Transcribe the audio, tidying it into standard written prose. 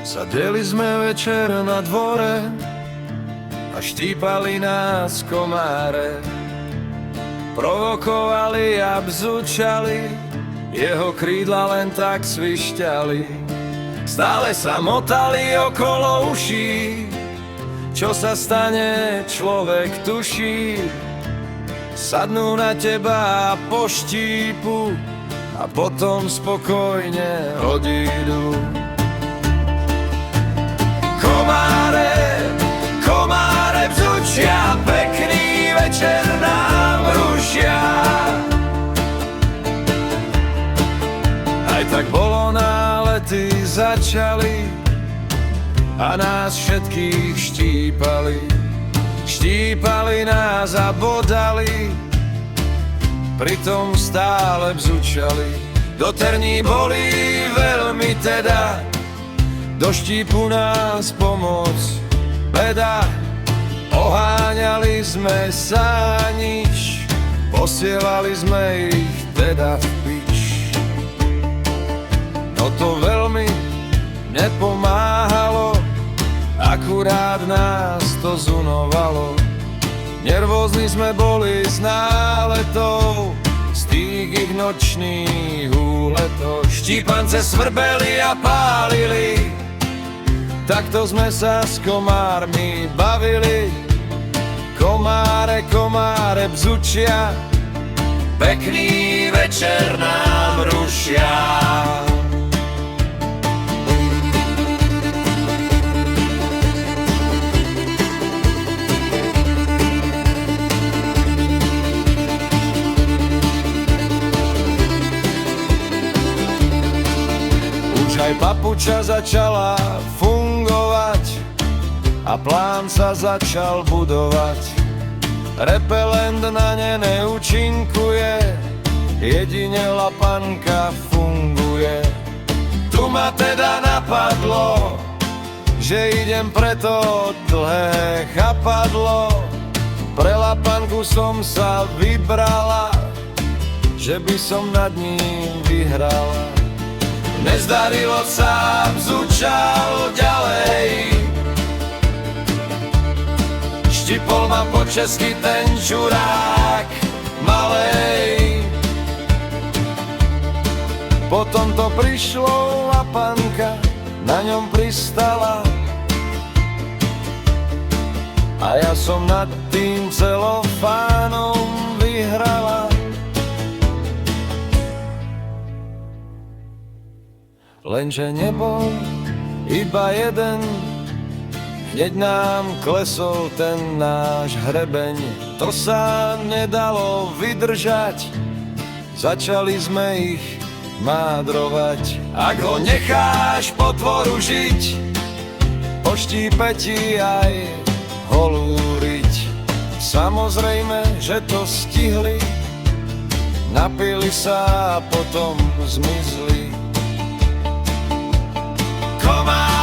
Sadeli sme večer na dvore a štípali nás komáre. Provokovali a bzučali, jeho krídla len tak svišťali. Stále sa motali okolo uší, čo sa stane, človek tuší. Sadnú na teba a poštípu a potom spokojne odídu. Komáre bzučia, pekný večer nám rušia. Aj tak bolo, nálety začali a nás všetkých štípali. Štípali nás a bodali, pritom stále bzučali. Do terní boli veľmi teda, do štípu nás pomoc beda. Oháňali sme sa nič, posielali sme ich teda v pič. No to veľmi nepomáhalo, akurát nás to zunovalo. Nervózni sme boli z náletov, z tých ich nočných úletov. Štípance svrbeli a pálili, takto sme sa s komármi bavili. Komáre bzučia, pekný večer nám rušia. Už aj papuča začala fungovať a plán sa začal budovať. Repelent na ne neúčinkuje, jedine lapanka funguje. Tu ma teda napadlo, že idem preto dlhé chapadlo. Pre lapanku som sa vybrala, že by som nad ním vyhrala. Nezdarilo sa, bzučal ďalej, štipol ma po česky ten čurák malej. Potom to prišlo, lapanka na ňom pristala a ja som nad tým celofánom vyhrala. Lenže nebol iba jeden, hneď nám klesol ten náš hrebeň. To sa nedalo vydržať, začali sme ich mádrovať. Ak ho necháš potvoru žiť, poštípe ti aj holúriť. Samozrejme, že to stihli, napili sa a potom zmizli. Komár